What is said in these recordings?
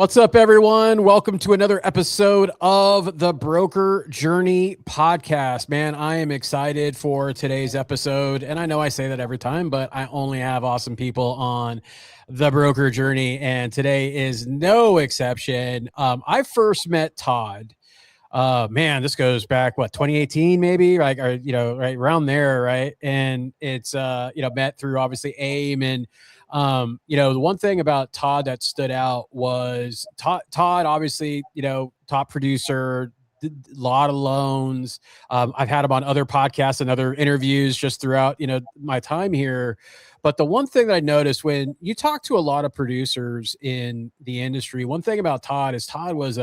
What's up, everyone? Welcome to another episode of the Broker Journey podcast. Man, I am excited for today's episode. And I know I say that every time, but I only have awesome people on the Broker Journey. And today is no exception. I first met Todd. Man, this goes back, 2018, maybe, right around there. Right. And it's, met through obviously AIM. And the one thing about Todd that stood out was Todd obviously, top producer, did a lot of loans. I've had him on other podcasts and other interviews just throughout, my time here. But the one thing that I noticed when you talk to a lot of producers in the industry, one thing about Todd is Todd was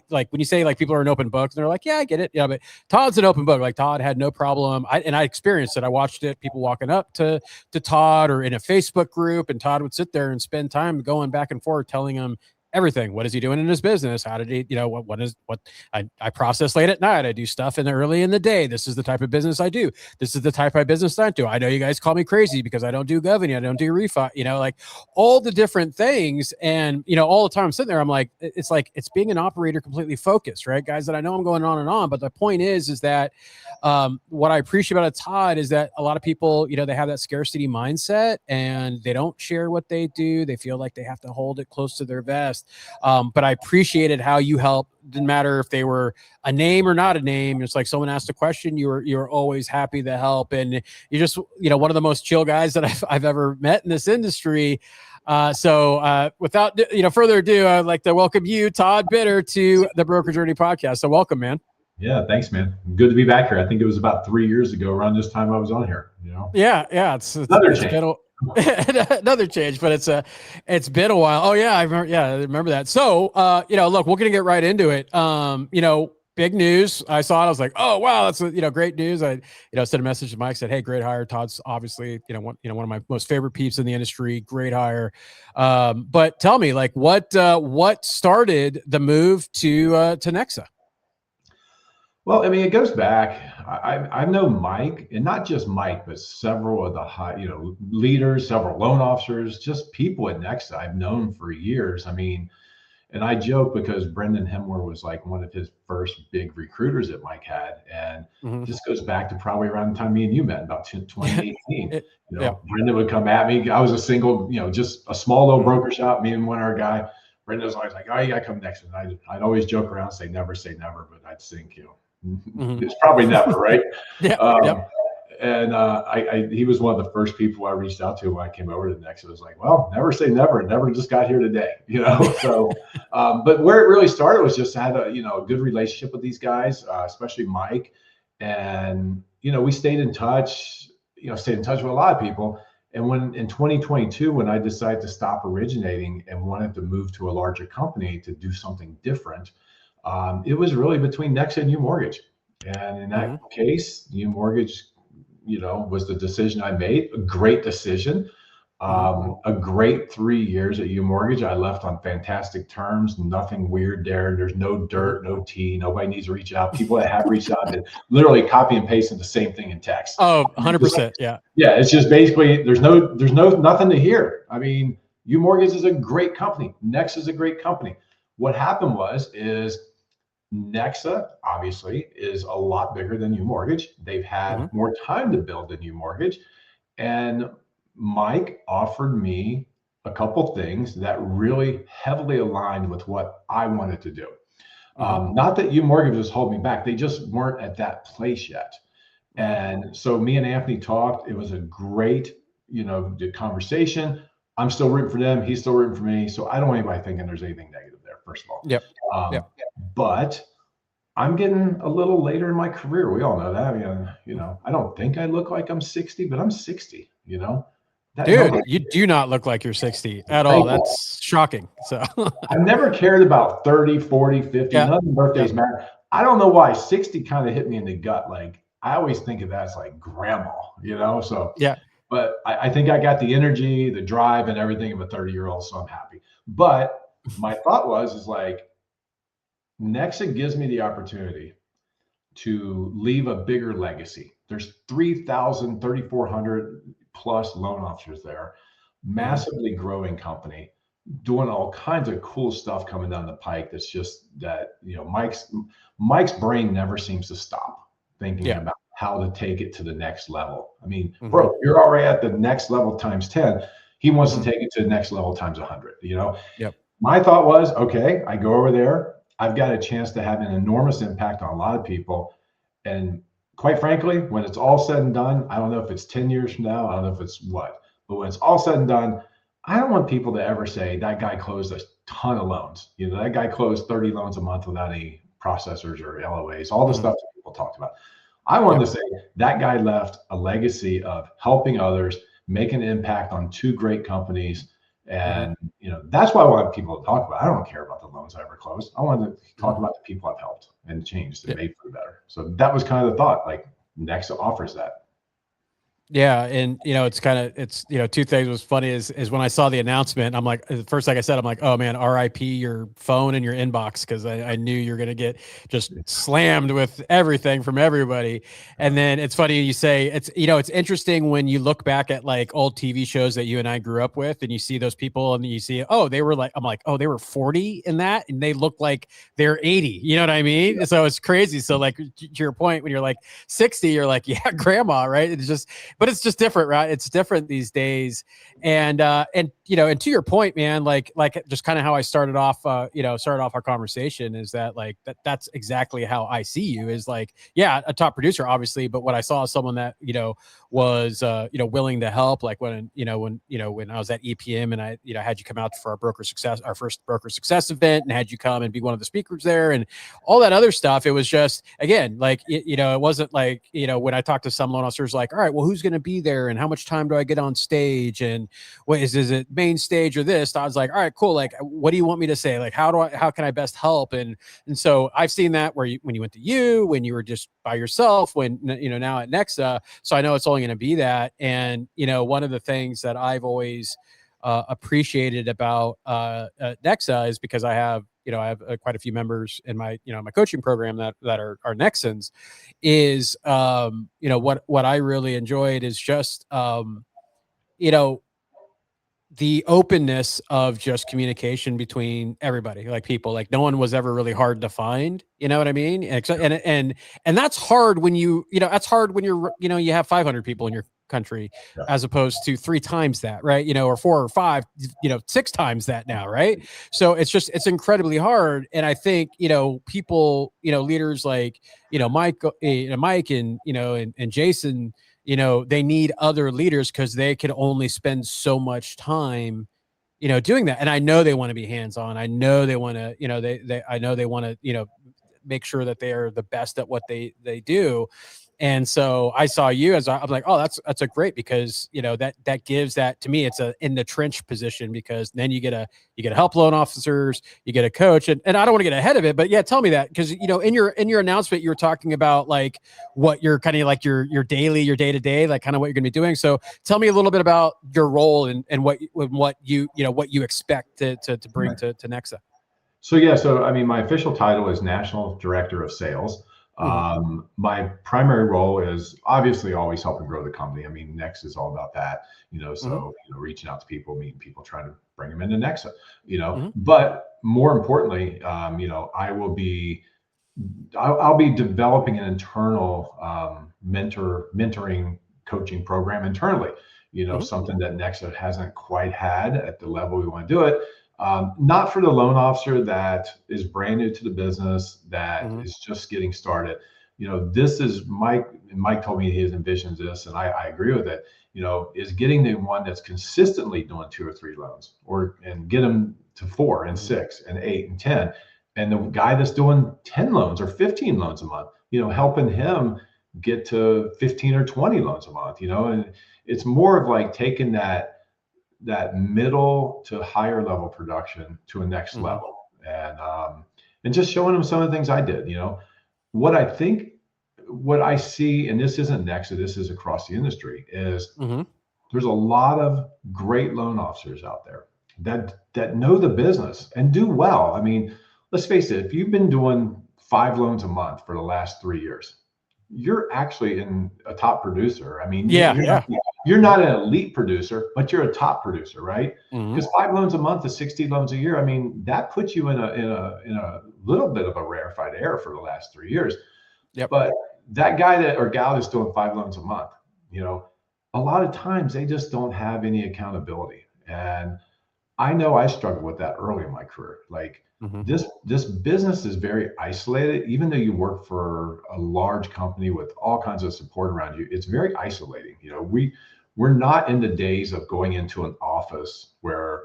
like when you say like people are an open book, and they're like, yeah, I get it. Yeah, but Todd's an open book. Like Todd had no problem. I experienced it. I watched it. People walking up to Todd or in a Facebook group, and Todd would sit there and spend time going back and forth telling him everything. What is he doing in his business? How did he, what I process late at night. I do stuff early in the day. This is the type of business I do. This is the type of business I do. I know you guys call me crazy because I don't do governing. I don't do refi, like all the different things. And, all the time I'm sitting there, I'm like, it's being an operator completely focused, right? Guys, that I know I'm going on and on, but the point is that what I appreciate about Todd is that a lot of people, they have that scarcity mindset and they don't share what they do. They feel like they have to hold it close to their vest. But I appreciated how you helped. Didn't matter if they were a name or not a name. It's like someone asked a question, you're always happy to help. And you're just, one of the most chill guys that I've ever met in this industry. So without, further ado, I'd like to welcome you, Todd Bitter, to the Broker Journey podcast. So welcome, man. Yeah, thanks, man. Good to be back here. I think it was about 3 years ago, around this time I was on here. Yeah, it's another change. Another change, but it's been a while. Oh yeah, I remember that. So look, we're gonna get right into it. Big news. I saw it. I was like, oh wow, that's great news. I sent a message to Mike, said, hey, great hire. Todd's obviously one of my most favorite peeps in the industry. Great hire. But tell me, like, what started the move to NEXA? Well, I mean, it goes back. I know Mike, and not just Mike, but several of the high, leaders, several loan officers, just people at NEXA I've known for years. I mean, and I joke because Brendan Hemler was like one of his first big recruiters that Mike had, and this goes back to probably around the time me and you met, about 2018. Brendan would come at me. I was a single, just a small little broker shop. Me and one other guy. Brendan was always like, "Oh, you got to come next." And I'd always joke around, say never, but I'd think, it's probably never, right? And he was one of the first people I reached out to when I came over to NEXA. It was like, well, never say never. Never just got here today, So, but where it really started was just I had a good relationship with these guys, especially Mike, and we stayed in touch. Stayed in touch with a lot of people. And when in 2022, when I decided to stop originating and wanted to move to a larger company to do something different, it was really between NEXA and UMortgage. And in that case, UMortgage, was the decision I made. A great decision. A great 3 years at UMortgage. I left on fantastic terms. Nothing weird there. There's no dirt, no tea. Nobody needs to reach out. People that have reached out did literally copy and paste the same thing in text. Oh, 100%. Yeah. Yeah. It's just basically there's nothing to hear. I mean, UMortgage is a great company. NEXA is a great company. What happened is NEXA obviously is a lot bigger than UMortgage. They've had more time to build than UMortgage, and Mike offered me a couple things that really heavily aligned with what I wanted to do. Not that UMortgage was holding me back; they just weren't at that place yet. And so me and Anthony talked. It was a great, conversation. I'm still rooting for them. He's still rooting for me. So I don't want anybody thinking there's anything negative there, first of all. Yep. But I'm getting a little later in my career. We all know that. I mean, I don't think I look like I'm 60, but I'm 60, Dude, you do not look like you're 60 at all. That's shocking. So I've never cared about 30, 40, 50. None of the birthdays matter. I don't know why 60 kind of hit me in the gut. Like I always think of that as like grandma, So yeah. But I think I got the energy, the drive, and everything of a 30-year-old, so I'm happy. But my thought is like, NEXA gives me the opportunity to leave a bigger legacy. There's 3,000, 3,400 plus loan officers there, massively growing company. doing all kinds of cool stuff coming down the pike. That's just that, Mike's brain never seems to stop thinking Yeah. about how to take it to the next level. I mean, Mm-hmm. bro, you're already at the next level times 10. He wants Mm-hmm. to take it to the next level times 100. Yep. My thought was, okay, I go over there. I've got a chance to have an enormous impact on a lot of people. And quite frankly, when it's all said and done, I don't know if it's 10 years from now, I don't know if it's what, but when it's all said and done, I don't want people to ever say that guy closed a ton of loans. That guy closed 30 loans a month without any processors or LOAs, all the Mm-hmm. stuff that people talked about. I wanted Yep. to say that guy left a legacy of helping others, making an impact on two great companies. Mm-hmm. And that's what I want people to talk about. I don't care about the loans I ever closed. I wanted to Mm-hmm. talk about the people I've helped and changed and Yeah. made for the better. So that was kind of the thought. Like NEXA offers that. Yeah, and it's kind of two things was funny is when I saw the announcement, I'm like, first like I said, I'm like, oh man, RIP your phone and your inbox, because I knew you're gonna get just slammed with everything from everybody. And then it's funny you say it's interesting when you look back at like old TV shows that you and I grew up with, and you see those people and you see, oh, they were like, I'm like, oh, they were 40 in that, and they look like they're 80. You know what I mean? Yeah. So it's crazy. So like to your point, when you're like 60, you're like, yeah, grandma, right? It's just. But it's just different, right? It's different these days. And and to your point, man, like just kind of how I started off our conversation is that like that's exactly how I see you, is like, yeah, a top producer, obviously, but what I saw is someone that, was willing to help, like when I was at EPM and I had you come out for our first broker success event, and had you come and be one of the speakers there and all that other stuff. It was just, again, like it wasn't like, when I talked to some loan officers, like, all right, well, who's going to be there and how much time do I get on stage and what is it main stage or this? I was like, all right, cool. Like, what do you want me to say? Like, how can I best help? And so I've seen that when you went to when you were just by yourself, when, now at NEXA. So I know it's only going to be that. And, one of the things that I've always appreciated about NEXA is because I have quite a few members in my my coaching program that are Nexans, is what I really enjoyed is just the openness of just communication between everybody, like people, like no one was ever really hard to find, you know what I mean? And that's hard when that's hard when you're, you have 500 people in your country, Yeah. as opposed to 3 times that, right? Or 4 or 5, 6 times that now, right? So it's incredibly hard. And I think, people, leaders like, Mike and, and Jason, they need other leaders because they can only spend so much time, doing that. And I know they want to be hands-on. I know they want to, I know they want to, make sure that they are the best at what they do. And so I saw you as I'm like, oh, that's a great, because that gives that to me, it's a in the trench position, because then you get to help loan officers, you get a coach, and I don't want to get ahead of it, but yeah, tell me that, because in your announcement you were talking about like what you're kind of like your day to day, like kind of what you're going to be doing. So tell me a little bit about your role and what you what you expect to bring Right. to NEXA. So I mean, my official title is National Director of Sales. My primary role is obviously always helping grow the company. I mean, Nexa is all about that, reaching out to people, meeting people, trying to bring them into Nexa, but more importantly, I'll be developing an internal mentoring coaching program internally, something that Nexa hasn't quite had at the level we want to do it. Not for the loan officer that is brand new to the business, that is just getting started. This is Mike. Mike told me he envisions this, and I agree with it. Is getting the one that's consistently doing 2 or 3 loans, and get them to 4 and 6 and 8 and 10, and the guy that's doing 10 loans or 15 loans a month, helping him get to 15 or 20 loans a month. And it's more of like taking that middle to higher level production to a next level, and just showing them some of the things I did. What I see, and this isn't Nexa, this is across the industry, is there's a lot of great loan officers out there that know the business and do well. I mean, let's face it, if you've been doing 5 loans a month for the last 3 years, you're actually in a top producer. I mean, you're you're not an elite producer, but you're a top producer, right? Mm-hmm. Because 5 loans a month is 60 loans a year. I mean, that puts you in a little bit of a rarefied air for the last 3 years. Yep. But that guy that or gal that's doing 5 loans a month, a lot of times they just don't have any accountability. And I know I struggled with that early in my career. Like Mm-hmm. this business is very isolated, even though you work for a large company with all kinds of support around you. It's very isolating. We're not in the days of going into an office where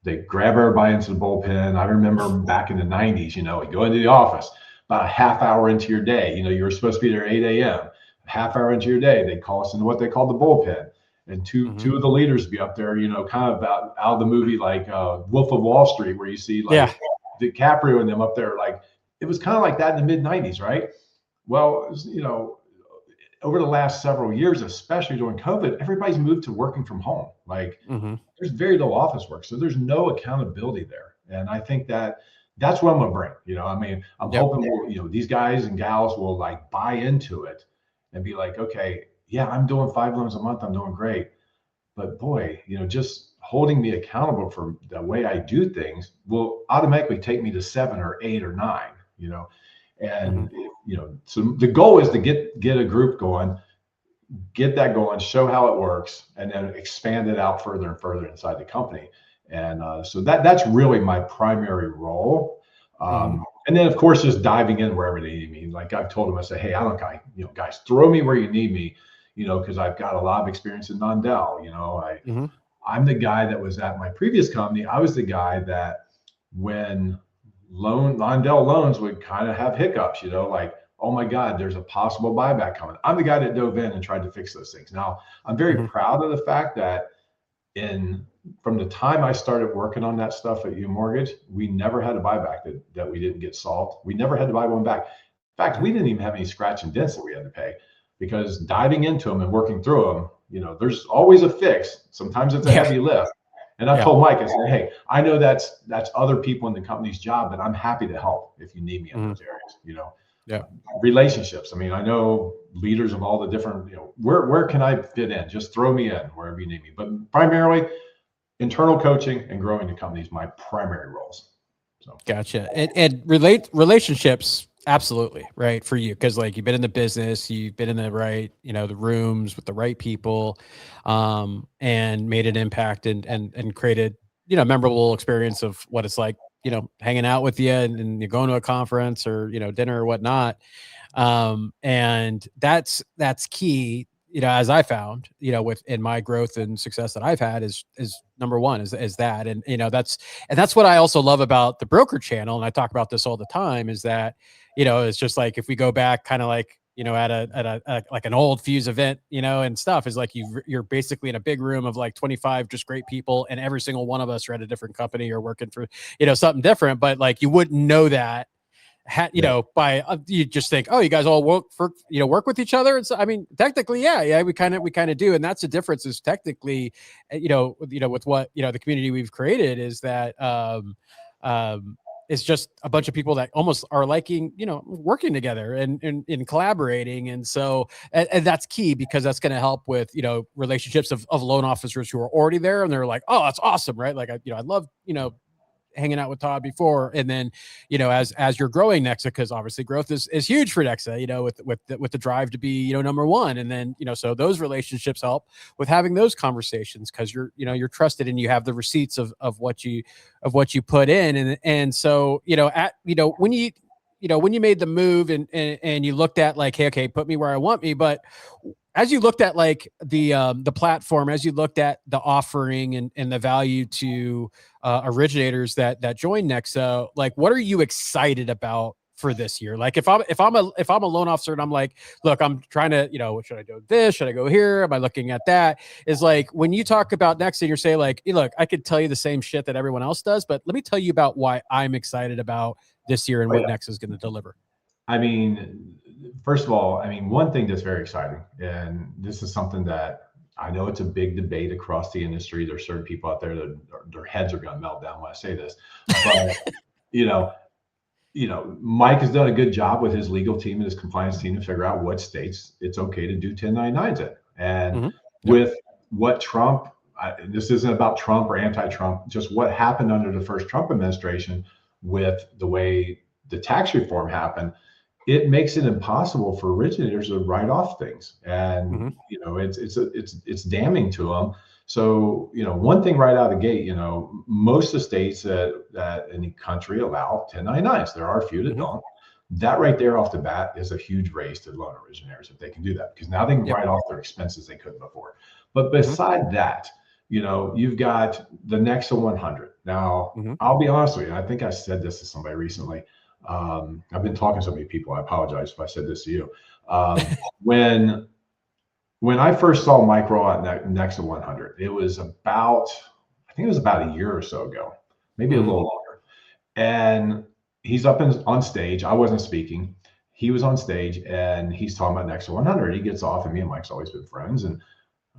they grab everybody into the bullpen. I remember back in the 90s, you go into the office about a half hour into your day. You were supposed to be there at 8 a.m. A half hour into your day, they call us into what they call the bullpen. And two of the leaders be up there, kind of out of the movie like Wolf of Wall Street, where you see like DiCaprio and them up there. Like it was kind of like that in the mid 90s, right? Well, over the last several years, especially during COVID, everybody's moved to working from home. Like there's very little office work, so there's no accountability there. And I think that's what I'm gonna bring. I'm hoping these guys and gals will like buy into it and be like, okay, yeah, I'm doing 5 loans a month. I'm doing great. But boy, just holding me accountable for the way I do things will automatically take me to 7 or 8 or 9, and, so the goal is to get a group going, get that going, show how it works, and then expand it out further and further inside the company. And so that's really my primary role. And then, of course, just diving in wherever they need me. Like I've told them, I say, hey, guys, throw me where you need me, because I've got a lot of experience in non-Dell. I'm the guy that was at my previous company. I was the guy that when non-Dell loans would kind of have hiccups, like, oh my God, there's a possible buyback coming. I'm the guy that dove in and tried to fix those things. Now, I'm very proud of the fact that from the time I started working on that stuff at U Mortgage, we never had a buyback that we didn't get solved. We never had to buy one back. In fact, we didn't even have any scratch and dents that we had to pay, because diving into them and working through them, there's always a fix. Sometimes it's a heavy lift. And I told Mike, I said, hey, I know that's other people in the company's job, but I'm happy to help if you need me in those areas, relationships. I mean, I know leaders of all the different, where can I fit in? Just throw me in wherever you need me. But primarily internal coaching and growing the company is my primary roles. So gotcha. And relationships, absolutely, right, for you, because like you've been in the business, you've been in the right, the rooms with the right people, and made an impact and created, memorable experience of what it's like, hanging out with you and you're going to a conference or, dinner or whatnot. And that's key, as I found, in my growth and success that I've had is number one is that. And, that's what I also love about the broker channel. And I talk about this all the time is that, it's just like, if we go back kind of like, at a like an old Fuse event, and stuff is like, you're basically in a big room of like 25 just great people. And every single one of us are at a different company or working for, something different, but like, you wouldn't know that by you just think, oh, you guys all work with each other. And so, I mean, technically, we kind of do. And that's the difference is technically, with what, the community we've created is that, it's just a bunch of people that almost are liking, working together and collaborating. And so, and that's key because that's going to help with, relationships of loan officers who are already there. And they're like, oh, that's awesome. Right. Like, I love, hanging out with Todd before. And then, as you're growing NEXA, because obviously growth is huge for NEXA, with the drive to be, number one. And then, so those relationships help with having those conversations because you're trusted and you have the receipts of what you put in. And so, when you made the move and you looked at like, hey, okay, put me where I want me. But as you looked at like the platform, as you looked at the offering and the value to originators that join NEXA, like what are you excited about for this year? Like if I'm a loan officer and I'm like, look, I'm trying to, should I do this? Should I go here? Am I looking at that? Is like when you talk about NEXA, you're saying like, hey, look, I could tell you the same shit that everyone else does, but let me tell you about why I'm excited about this year and what NEXA is going to deliver. I mean, first of all, one thing that's very exciting, and this is something that I know it's a big debate across the industry. There's certain people out there that their heads are going to melt down when I say this, but Mike has done a good job with his legal team and his compliance team to figure out what states it's okay to do 1099s in. And with what Trump, this isn't about Trump or anti-Trump, just what happened under the first Trump administration with the way the tax reform happened, it makes it impossible for originators to write off things. And, you know, it's damning to them. So, you know, one thing right out of the gate, you know, most of the states that in the country allow 1099s, there are a few that don't. That right there off the bat is a huge raise to loan originators if they can do that, because now they can write off their expenses they couldn't before. But beside that, you know, you've got the NEXA 100. Now, I'll be honest with you. I think I said this to somebody recently. I've been talking to so many people. I apologize if I said this to you. When I first saw Mike roll out NEXA 100, it was about, I think it was about a year or so ago, maybe a little longer. And he's up on stage. I wasn't speaking. He was on stage and he's talking about NEXA 100. He gets off, and me and Mike's always been friends. And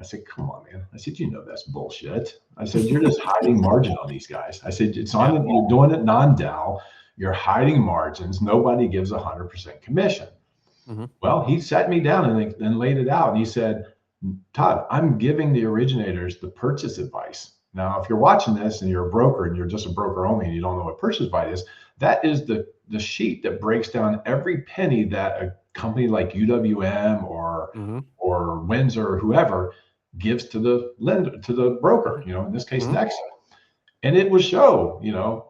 I said, come on, man. I said, you know, that's bullshit. I said, you're just hiding margin on these guys. I said, it's on, you're doing it non-Dow. You're hiding margins. Nobody gives 100% commission. Well, he sat me down and laid it out. And he said, Todd, I'm giving the originators the purchase advice. Now, if you're watching this and you're a broker and you're just a broker only and you don't know what purchase advice is, that is the sheet that breaks down every penny that a company like UWM or Windsor or whoever gives to the lender, to the broker, you know, in this case, NEXA. And it would show, you know,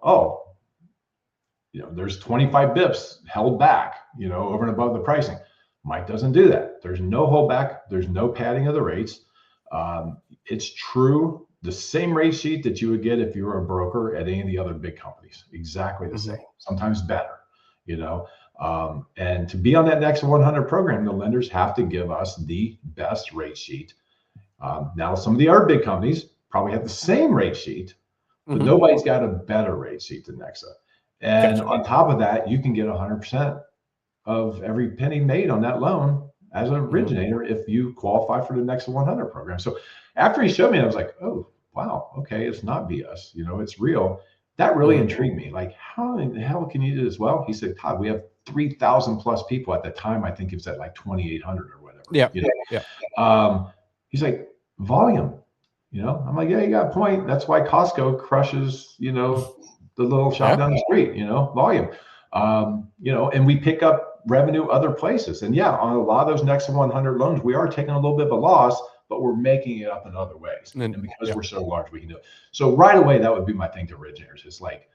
there's 25 bips held back, you know, over and above the pricing. Mike doesn't do that. There's no holdback. There's no padding of the rates. It's true. The same rate sheet that you would get if you were a broker at any of the other big companies, exactly the same, sometimes better, you know. And to be on that NEXA 100 program, the lenders have to give us the best rate sheet. Now, some of the other big companies probably have the same rate sheet, but nobody's got a better rate sheet than NEXA. And on top of that, you can get 100% of every penny made on that loan as an originator if you qualify for the NEXA 100 program. So after he showed me, I was like, oh, wow, okay, it's not BS, you know, it's real. That really intrigued me. Like, how in the hell can you do this? Well, he said, Todd, we have 3,000 plus people at the time. I think it was at like 2,800 or whatever. You know? He's like, volume, you know. I'm like, yeah, you got a point. That's why Costco crushes, you know, the little shop down the street, you know, volume. You know, and we pick up revenue other places. And on a lot of those NEXA 100 loans, we are taking a little bit of a loss, but we're making it up in other ways. And because we're so large, we can do it. So right away, that would be my thing to originators. It's like,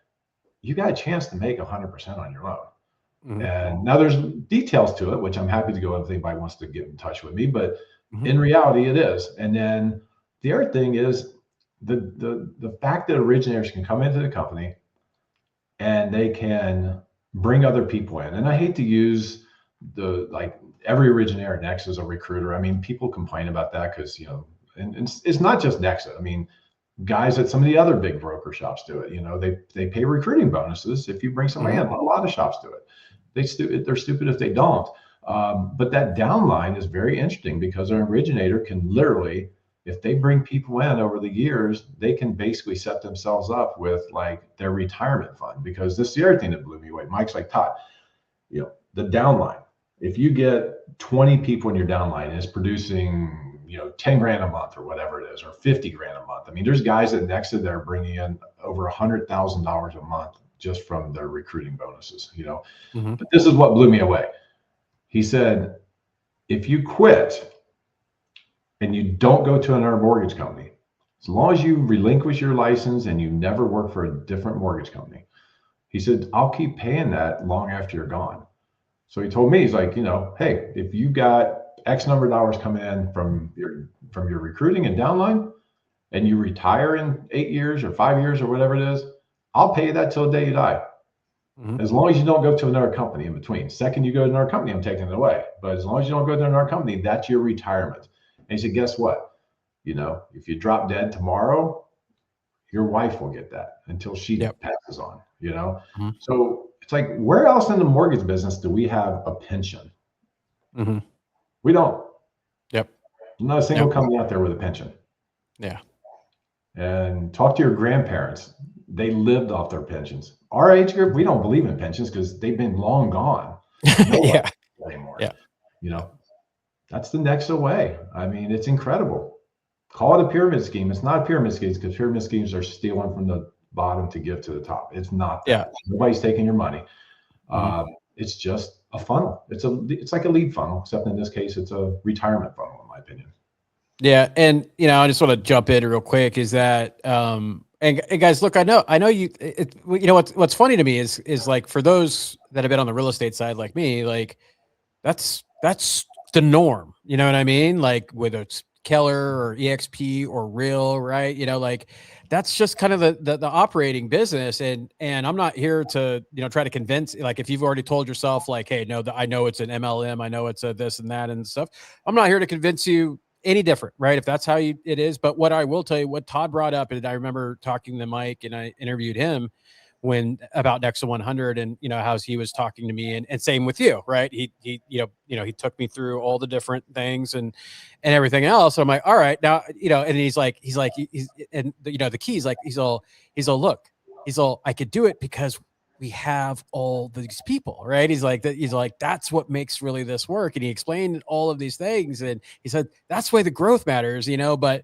you got a chance to make 100% on your loan. And now there's details to it, which I'm happy to go if anybody wants to get in touch with me. But in reality, it is. And then the other thing is the fact that originators can come into the company and they can bring other people in. And I hate to use every originator at NEXA is a recruiter. I mean, people complain about that because, you know, and it's not just NEXA. I mean, guys at some of the other big broker shops do it. You know, they pay recruiting bonuses if you bring somebody in. A lot of shops do it. They're stupid if they don't. But that downline is very interesting because an originator can literally, if they bring people in over the years, they can basically set themselves up with like their retirement fund. Because this is the other thing that blew me away. Mike's like, Todd, you know, the downline, if you get 20 people in your downline and it's producing, you know, 10 grand a month or whatever it is, or 50 grand a month. I mean, there's guys at NEXA that are bringing in over $100,000 a month just from their recruiting bonuses, you know. But this is what blew me away. He said, if you quit and you don't go to another mortgage company, as long as you relinquish your license and you never work for a different mortgage company, he said, I'll keep paying that long after you're gone. So he told me, he's like, you know, hey, if you got X number of dollars coming in from your recruiting and downline and you retire in 8 years or 5 years or whatever it is, I'll pay you that till the day you die. As long as you don't go to another company in between. Second you go to another company, I'm taking it away. But as long as you don't go to another company, that's your retirement. And he said, guess what? You know, if you drop dead tomorrow, your wife will get that until she passes on, you know? So it's like, where else in the mortgage business do we have a pension? We don't. Not a single company out there with a pension. And talk to your grandparents. They lived off their pensions. Our age group, we don't believe in pensions because they've been long gone. Anymore. You know, that's the NEXA way. I mean, it's incredible. call it a pyramid scheme. It's not a pyramid scheme because pyramid schemes are stealing from the bottom to give to the top. It's not that. Yeah. Nobody's taking your money. Mm-hmm. It's just a funnel. It's like a lead funnel, except in this case, it's a retirement funnel, in my opinion. Yeah. And, I just want to jump in real quick is that, and guys, look, I know you, what's funny to me is like, for those that have been on the real estate side, like me, like that's the norm. You know what I mean? Like whether it's Keller or EXP or Real, right? Like that's just kind of the operating business. And I'm not here to, try to convince, like, if you've already told yourself like, hey, no, I know it's an MLM, I know it's a this and that and stuff. I'm not here to convince you any different, right? If that's how it is. But what I will tell you, what Todd brought up, and I remember talking to Mike and I interviewed him about NEXA 100 and, how he was talking to me and same with you, right? He took me through all the different things and everything else. So I'm like, all right, now, and he's and the keys, like, he's all, look, I could do it because we have all these people, right? He's like, that's what makes really this work. And he explained all of these things. And he said, that's why the growth matters, but,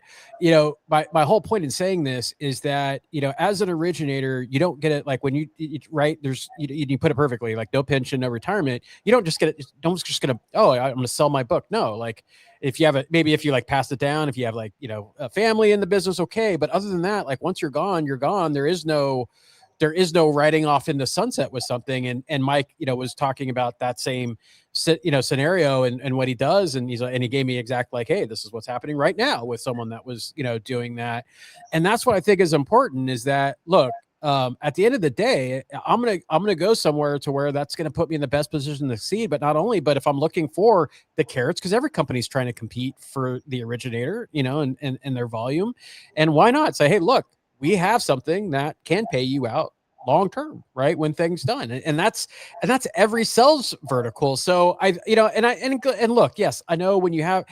my whole point in saying this is that, as an originator, you don't get it. Like when you right, there's, you put it perfectly, like no pension, no retirement. You don't just get it. Don't just gonna, I'm going to sell my book. No, like if you have maybe if you like pass it down, if you have like, a family in the business, okay. But other than that, like once you're gone, you're gone. There is no writing off in the sunset with something. And Mike, was talking about that same, scenario and what he does. And he gave me exact, like, hey, this is what's happening right now with someone that was, doing that. And that's what I think is important is that, look, at the end of the day, I'm going to go somewhere to where that's going to put me in the best position to succeed. But not only, but if I'm looking for the carrots, because every company's trying to compete for the originator, and their volume. And why not say, hey, look, we have something that can pay you out long term, right? When things done. And that's every sales vertical. So and look, yes, I know when you have,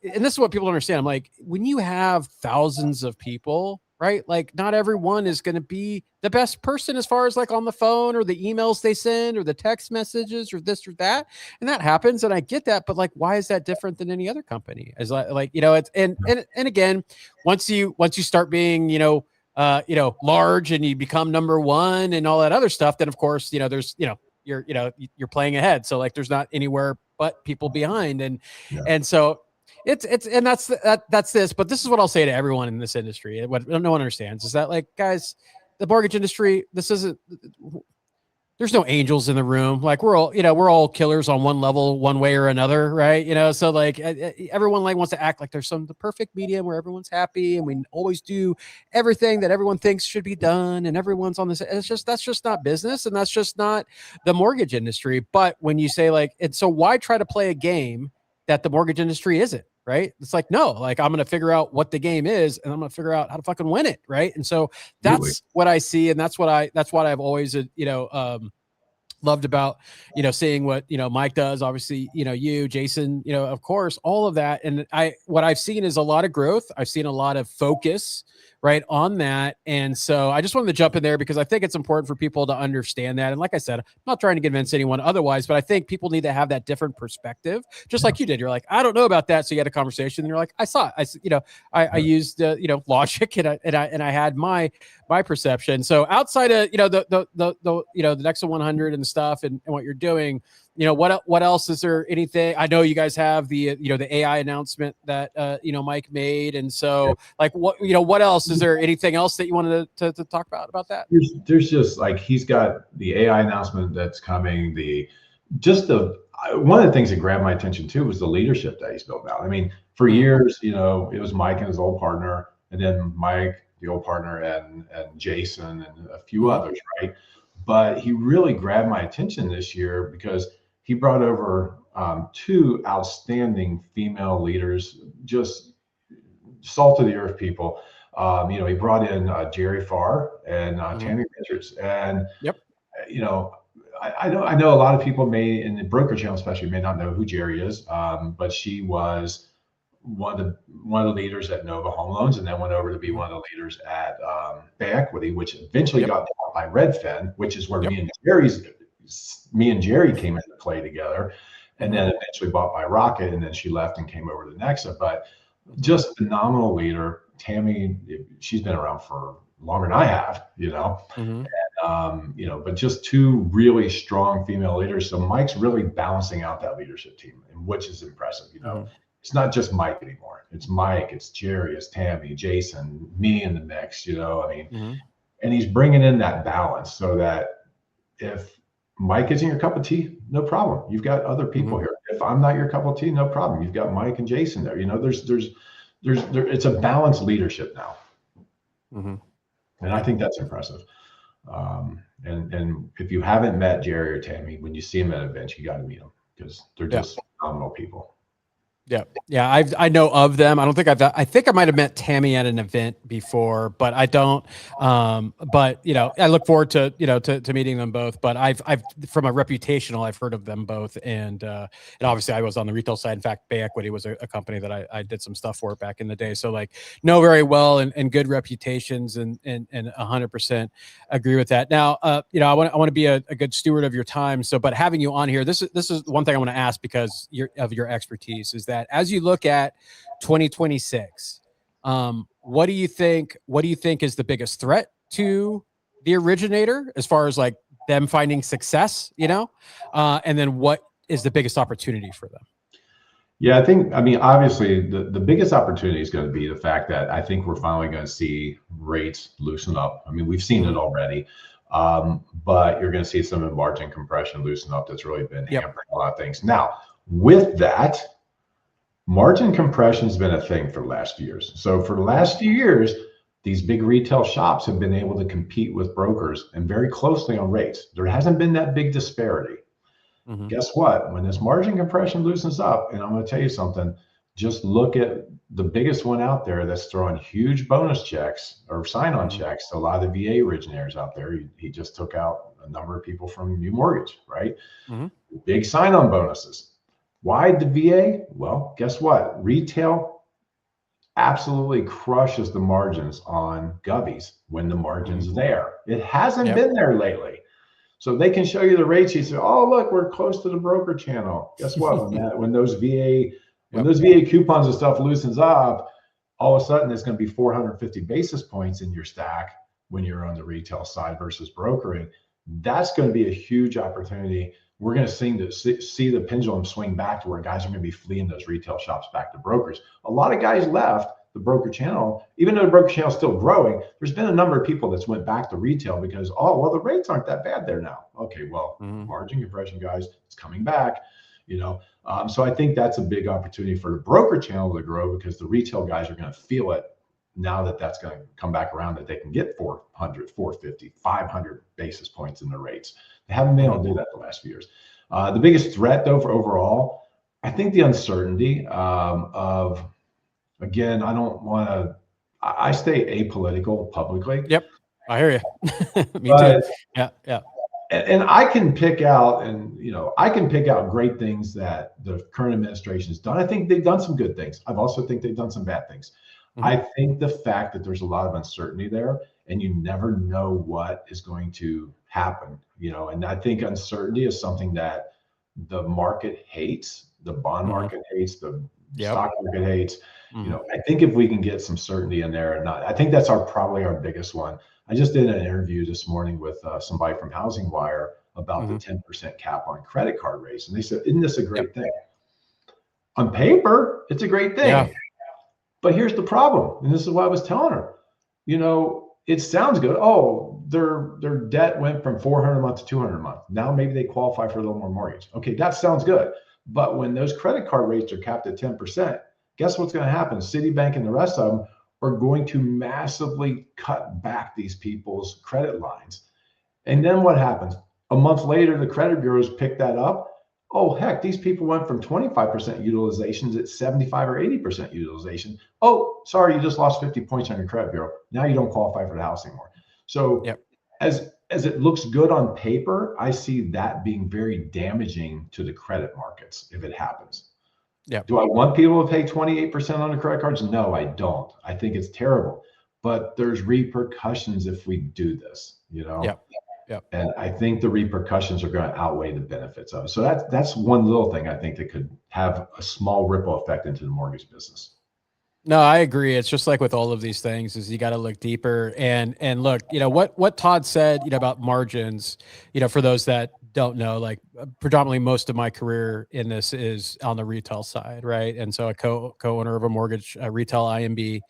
and this is what people understand. I'm like, when you have thousands of people, right? Like not everyone is going to be the best person as far as like on the phone or the emails they send or the text messages or this or that. And that happens. And I get that, but like, why is that different than any other company? As like, it's, and again, once you start being, large and you become number one and all that other stuff, then of course, there's, you're playing ahead. So like, there's not anywhere but people behind. And so and that's this, but this is what I'll say to everyone in this industry. What no one understands is that, like, guys, the mortgage industry, there's no angels in the room. Like we're all killers on one level, one way or another. Right. So like everyone like wants to act like there's the perfect medium where everyone's happy and we always do everything that everyone thinks should be done. And everyone's on this. That's just not business. And that's just not the mortgage industry. But when you say like, and so why try to play a game that the mortgage industry isn't? Right. It's like, no, like I'm going to figure out what the game is and I'm going to figure out how to fucking win it. Right. And so that's what I see. And that's what I've always, loved about, seeing what, Mike does, obviously, you, Jason, of course, all of that. And what I've seen is a lot of growth. I've seen a lot of focus right on that. And so I just wanted to jump in there because I think it's important for people to understand that. And like I said, I'm not trying to convince anyone otherwise, but I think people need to have that different perspective, just like you did. You're like, I don't know about that. So you had a conversation and you're like, I saw it. I used, logic and I had my perception. So outside of, the NEXA 100 and stuff and what you're doing, what else is there? Anything? I know you guys have the the AI announcement that Mike made, and so like what else is there? Anything else that you wanted to talk about that? There's just like he's got the AI announcement that's coming. One of the things that grabbed my attention too was the leadership that he's built out. I mean, for years, it was Mike and his old partner, and then Mike, the old partner, and Jason and a few others, right? But he really grabbed my attention this year because he brought over two outstanding female leaders, just salt of the earth people. He brought in Jerry Farr and Tammy Richards, and I know a lot of people in the broker channel especially may not know who Jerry is, but she was one of the leaders at Nova Home Loans, and then went over to be one of the leaders at Bay Equity, which eventually got bought by Redfin, which is where me and Jerry came into play together, and then eventually bought by Rocket, and then she left and came over to NEXA. But just phenomenal leader. Tammy, she's been around for longer than I have, but just two really strong female leaders. So Mike's really balancing out that leadership team, and which is impressive. It's not just Mike anymore. It's Mike, it's Jerry, it's Tammy, Jason, me in the mix, and he's bringing in that balance so that if Mike isn't your cup of tea, no problem. You've got other people here. If I'm not your cup of tea, no problem. You've got Mike and Jason there. It's a balanced leadership now. And I think that's impressive. And if you haven't met Jerry or Tammy, when you see them at events, you got to meet them because they're just phenomenal people. Yeah. I know of them. I think I might've met Tammy at an event before, but I don't, but I look forward to, to meeting them both, but I've from a reputational, I've heard of them both. And obviously I was on the retail side. In fact, Bay Equity was a company that I did some stuff for back in the day. So know very well and good reputations and 100% agree with that. Now, I want to be a good steward of your time. So, but having you on here, this is one thing I want to ask because of your expertise is that as you look at 2026, what do you think is the biggest threat to the originator as far as them finding success, and then what is the biggest opportunity for them? Yeah, obviously the biggest opportunity is going to be the fact that I think we're finally going to see rates loosen up. We've seen it already, but you're going to see some margin compression loosen up. That's really been hampering a lot of things. Now, with that, margin compression has been a thing for the last few years. So for the last few years, these big retail shops have been able to compete with brokers and very closely on rates. There hasn't been that big disparity. Guess what? When this margin compression loosens up, and I'm going to tell you something, just look at the biggest one out there that's throwing huge bonus checks or sign-on checks to a lot of the VA originators out there. He just took out a number of people from New Mortgage, right? Big sign-on bonuses. Why the VA? Well, guess what? Retail absolutely crushes the margins on govies when the margin's there. It hasn't been there lately. So they can show you the rate sheets. Oh, look, we're close to the broker channel. Guess what? When those VA coupons and stuff loosens up, all of a sudden it's going to be 450 basis points in your stack when you're on the retail side versus brokering. That's going to be a huge opportunity. We're going to see the pendulum swing back to where guys are going to be fleeing those retail shops back to brokers. A lot of guys left the broker channel, even though the broker channel is still growing. There's been a number of people that's went back to retail because, the rates aren't that bad there now. Okay, well, margin compression, guys, it's coming back. So I think that's a big opportunity for the broker channel to grow because the retail guys are going to feel it now that that's going to come back around, that they can get 400, 450, 500 basis points in their rates. They haven't been able to do that the last few years. The biggest threat, though, for overall, I think the uncertainty of, again, I stay apolitical publicly. Yep, I hear you. Me too. Yeah. And I can pick out, great things that the current administration has done. I think they've done some good things. I also think they've done some bad things. I think the fact that there's a lot of uncertainty there and you never know what is going to happen, and I think uncertainty is something that the market hates, the bond market hates, the stock market hates. I think if we can get some certainty in there, I think that's probably our biggest one. I just did an interview this morning with somebody from Housing Wire about the 10% cap on credit card rates. And they said, isn't this a great thing? On paper, it's a great thing. Yeah. But here's the problem. And this is what I was telling her. It sounds good. Oh, their debt went from $400 a month to $200 a month. Now maybe they qualify for a little more mortgage. Okay, that sounds good. But when those credit card rates are capped at 10%, guess what's going to happen? Citibank and the rest of them are going to massively cut back these people's credit lines. And then what happens? A month later, the credit bureaus pick that up. Oh, heck, these people went from 25% utilizations at 75 or 80% utilization. Oh, sorry, you just lost 50 points on your credit bureau. Now you don't qualify for the house anymore. So as it looks good on paper, I see that being very damaging to the credit markets if it happens. Yeah. Do I want people to pay 28% on the credit cards? No, I don't. I think it's terrible. But there's repercussions if we do this, Yep. And I think the repercussions are going to outweigh the benefits of it. So that's one little thing I think that could have a small ripple effect into the mortgage business. No, I agree. It's just like with all of these things is you got to look deeper and look, what Todd said, about margins, for those that don't know, like predominantly most of my career in this is on the retail side. Right. And so a co-owner of a mortgage retail IMB.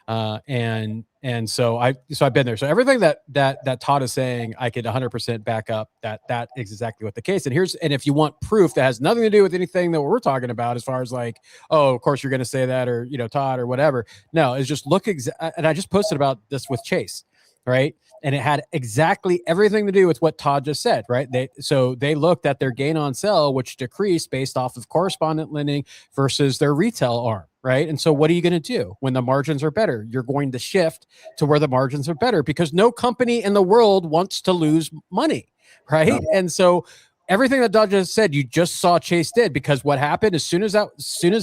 And so I've been there. So everything that Todd is saying, I could 100% back up that is exactly what the case. And if you want proof that has nothing to do with anything that we're talking about, as far as like, oh, of course you're going to say that, or, Todd or whatever. No, it's just look. And I just posted about this with Chase. Right. And it had exactly everything to do with what Todd just said. Right. They looked at their gain on sale, which decreased based off of correspondent lending versus their retail arm. Right. And so what are you going to do when the margins are better? You're going to shift to where the margins are better, because no company in the world wants to lose money. Right. No. And so everything that Doug just said, you just saw Chase did, because what happened as soon as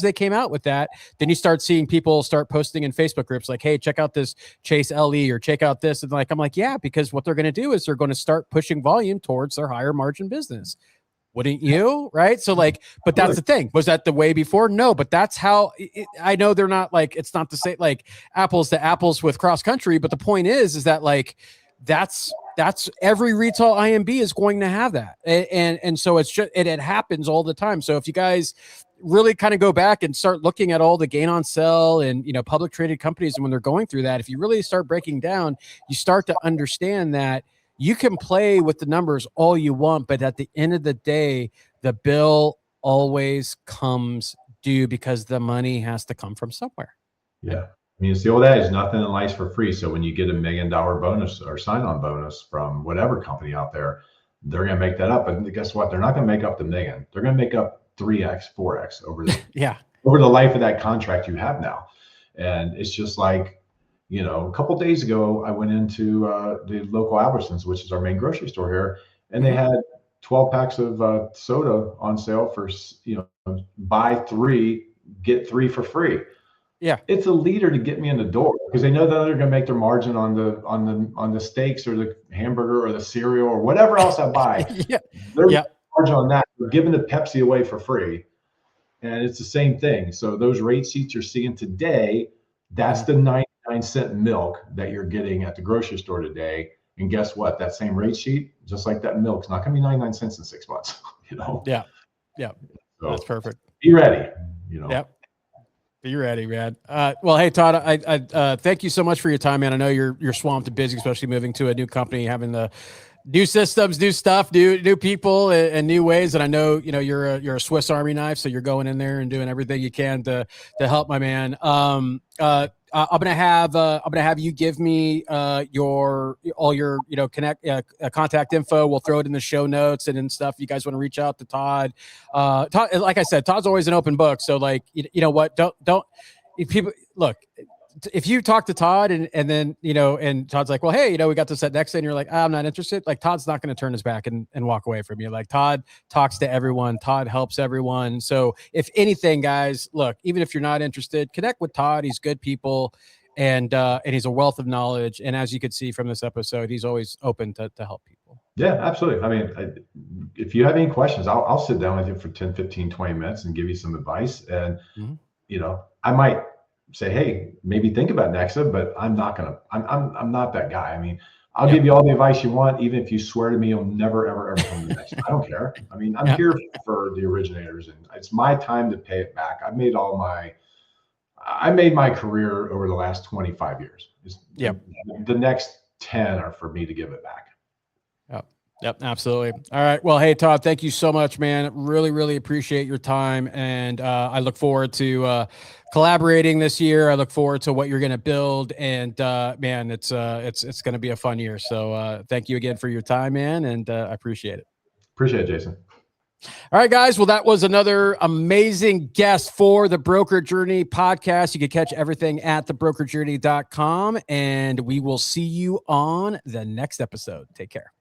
they came out with that, then you start seeing people start posting in Facebook groups like, hey, check out this Chase LE or check out this. And I'm like, yeah, because what they're going to do is they're going to start pushing volume towards their higher margin business. Wouldn't you? Right. So but that's the thing. Was that the way before? No, but that's how I know they're not it's not the same, like apples to apples with cross country. But the point is that that's every retail IMB is going to have that. And so it's just, it happens all the time. So if you guys really kind of go back and start looking at all the gain on sale and, public traded companies, and when they're going through that, if you really start breaking down, you start to understand that you can play with the numbers all you want, but at the end of the day, the bill always comes due, because the money has to come from somewhere. Yeah. I mean, it's the old adage, nothing in life's for free. So when you get $1 million bonus or sign-on bonus from whatever company out there, they're going to make that up. And guess what? They're not going to make up the million. They're going to make up 3x, 4x over the over the life of that contract you have now. And it's just like, a couple of days ago, I went into the local Albertsons, which is our main grocery store here, and they had 12 packs of soda on sale for, buy 3, get 3 for free. Yeah, it's a leader to get me in the door, because they know that they're going to make their margin on the steaks or the hamburger or the cereal or whatever else I buy. They're margin on that. They're giving the Pepsi away for free, and it's the same thing. So those rate sheets you're seeing today, that's the 99-cent milk that you're getting at the grocery store today. And guess what? That same rate sheet, just like that milk's not going to be 99 cents in 6 months. Yeah. So that's perfect. Be ready. Yep. Be ready, man. Well, hey, Todd, I thank you so much for your time, man. I know you're swamped and busy, especially moving to a new company, having the new systems, new stuff, new people, and new ways. And I know, you're a Swiss Army knife, so you're going in there and doing everything you can to help my man. I'm gonna have you give me all your contact info. We'll throw it in the show notes and stuff. You guys want to reach out to Todd. Todd, like I said, Todd's always an open book. So you know what? Don't if people look. If you talk to Todd and then, and Todd's like, well, hey, we got this at NEXA, and you're like, I'm not interested. Like, Todd's not going to turn his back and walk away from you. Like, Todd talks to everyone. Todd helps everyone. So if anything, guys, look, even if you're not interested, connect with Todd. He's good people, and he's a wealth of knowledge. And as you could see from this episode, he's always open to help people. Yeah, absolutely. I mean, if you have any questions, I'll sit down with you for 10, 15, 20 minutes and give you some advice. And, I might say, hey, maybe think about NEXA, but I'm not that guy. I mean, I'll give you all the advice you want, even if you swear to me you'll never, ever, ever come to NEXA. I don't care. I mean, I'm here for the originators, and it's my time to pay it back. I made my career over the last 25 years. The next 10 are for me to give it back. Yep, absolutely. All right. Well, hey, Todd, thank you so much, man. Really, really appreciate your time. And I look forward to collaborating this year. I look forward to what you're going to build. And man, it's going to be a fun year. So thank you again for your time, man. And I appreciate it. Appreciate it, Jason. All right, guys. Well, that was another amazing guest for the Broker Journey podcast. You can catch everything at thebrokerjourney.com, and we will see you on the next episode. Take care.